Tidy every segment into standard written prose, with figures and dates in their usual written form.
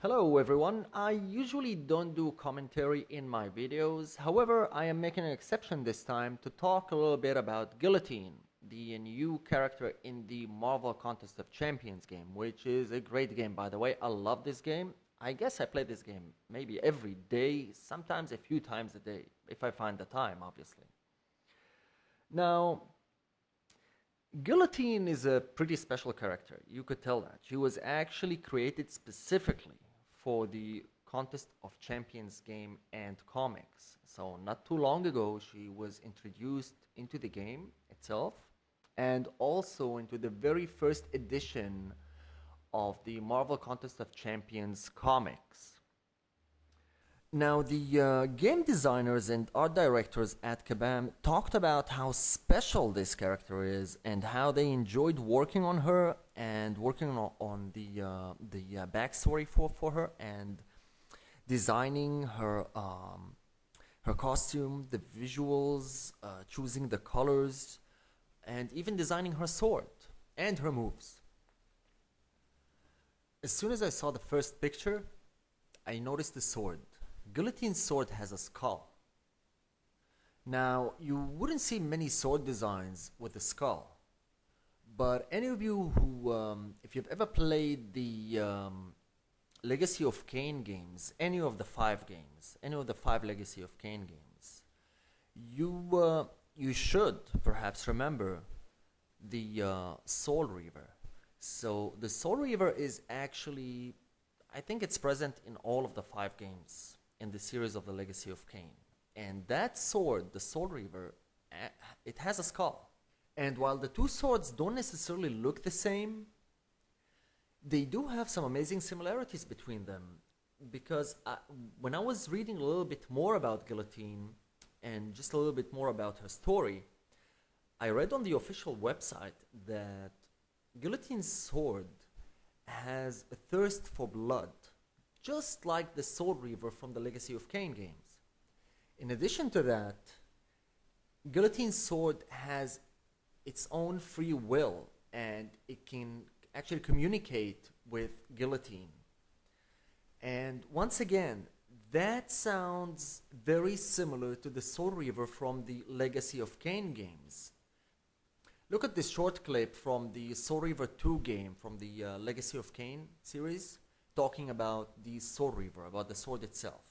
Hello everyone, I usually don't do commentary in my videos, however I am making an exception this time to talk a little bit about Guillotine, the new character in the Marvel Contest of Champions game, which is a great game by the way. I love this game. I guess I play this game maybe every day, sometimes a few times a day, if I find the time obviously. Now, Guillotine is a pretty special character, you could tell that. She was actually created specifically for the Contest of Champions game and comics. So not too long ago, she was introduced into the game itself and also into the very first edition of the Marvel Contest of Champions comics. Now, the game designers and art directors at Kabam talked about how special this character is and how they enjoyed working on her and working on the backstory for her and designing her her costume, the visuals, choosing the colors, and even designing her sword and her moves. As soon as I saw the first picture, I noticed the sword. Guillotine's sword has a skull. Now, you wouldn't see many sword designs with a skull, but any of you who, if you've ever played the Legacy of Kain games, any of the 5 games, any of the 5 Legacy of Kain games, you should perhaps remember the Soul Reaver. So the Soul Reaver is actually, I think it's present in all of the 5 games in the series of the Legacy of Kain. And that sword, the Soul Reaver, it has a skull. And while the two swords don't necessarily look the same, they do have some amazing similarities between them. Because when I was reading a little bit more about Guillotine and just a little bit more about her story, I read on the official website that Guillotine's sword has a thirst for blood, just like the Soul Reaver from the Legacy of Kain games. In addition to that, Guillotine's sword has its own free will and it can actually communicate with Guillotine. And once again, that sounds very similar to the Soul Reaver from the Legacy of Kain games. Look at this short clip from the Soul Reaver 2 game from the Legacy of Kain series, talking about the Soul Reaver, about the sword itself.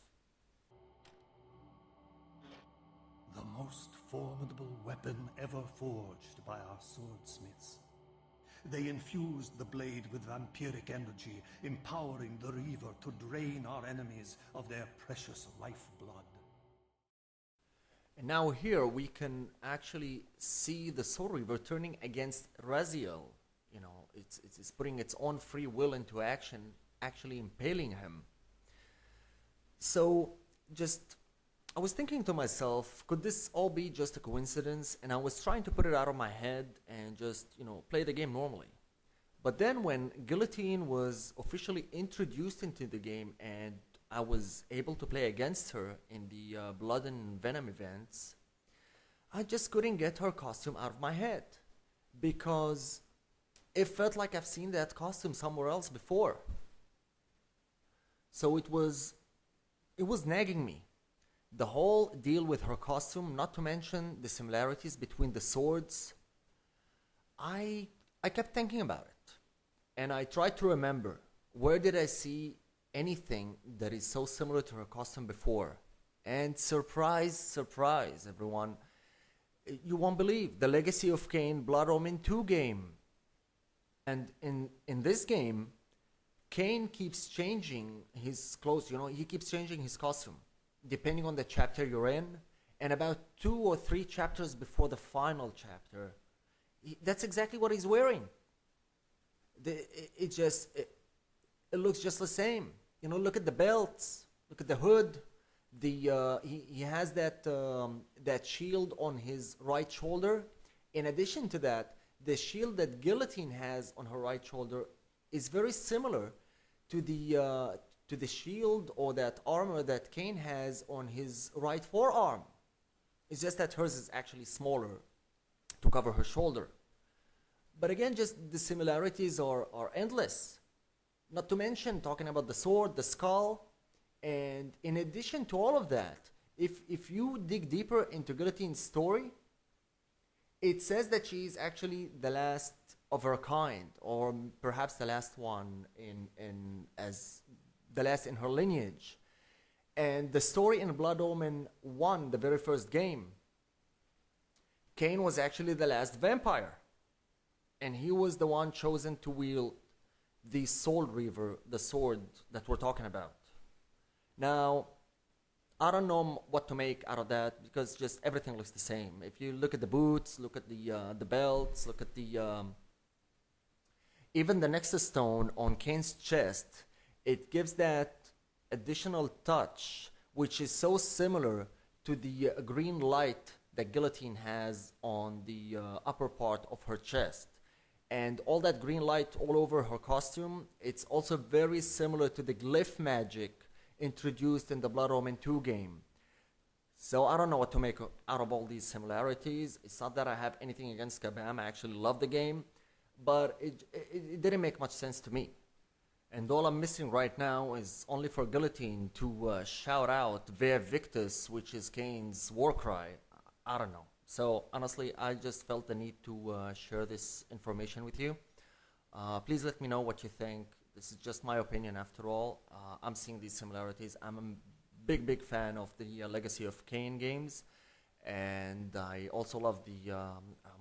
The most formidable weapon ever forged by our swordsmiths. They infused the blade with vampiric energy, empowering the Reaver to drain our enemies of their precious lifeblood. And now here we can actually see the Soul Reaver turning against Raziel. You know, it's putting its own free will into action, actually impaling him. So I was thinking to myself, could this all be just a coincidence? And I was trying to put it out of my head and just, play the game normally. But then when Guillotine was officially introduced into the game and I was able to play against her in the Blood and Venom events, I just couldn't get her costume out of my head because it felt like I've seen that costume somewhere else before. So it was nagging me. The whole deal with her costume, not to mention the similarities between the swords, I kept thinking about it. And I tried to remember, where did I see anything that is so similar to her costume before? And surprise, surprise, everyone, you won't believe, the Legacy of Kain Blood Omen 2 game. And in this game, Kain keeps changing his clothes, he keeps changing his costume depending on the chapter you're in, and about 2 or 3 chapters before the final chapter, that's exactly what he's wearing. It looks just the same. Look at the belts, look at the hood. He has that shield on his right shoulder. In addition to that, the shield that Guillotine has on her right shoulder is very similar to the shield or that armor that Kain has on his right forearm. It's just that hers is actually smaller to cover her shoulder. But again, just the similarities are endless. Not to mention talking about the sword, the skull, and in addition to all of that, if you dig deeper into Guillotine's story, it says that she is actually the last of her kind, or perhaps the last one in as the last in her lineage. And the story in Blood Omen 1, the very first game, Kain was actually the last vampire. And he was the one chosen to wield the Soul Reaver, the sword that we're talking about. Now, I don't know what to make out of that because just everything looks the same. If you look at the boots, look at the belts, look at the even the Nexus Stone on Kane's chest, it gives that additional touch, which is so similar to the green light that Guillotine has on the upper part of her chest. And all that green light all over her costume, it's also very similar to the glyph magic introduced in the Blood Omen 2 game. So I don't know what to make out of all these similarities. It's not that I have anything against Kabam. I actually love the game, but it didn't make much sense to me. And all I'm missing right now is only for Guillotine to shout out Ver Victus, which is Kain's war cry. I don't know. So honestly, I just felt the need to share this information with you. Please let me know what you think. This is just my opinion after all. I'm seeing these similarities. I'm a big fan of the Legacy of Kain games. And I also love the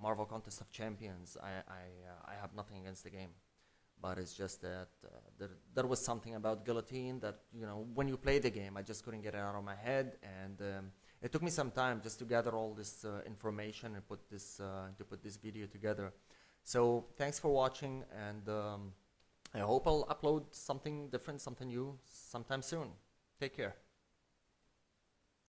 Marvel Contest of Champions. I have nothing against the game. But it's just that there was something about Guillotine that, you know, when you play the game, I just couldn't get it out of my head. And it took me some time just to gather all this information and put this video together. So thanks for watching, and I hope I'll upload something different, something new sometime soon. Take care.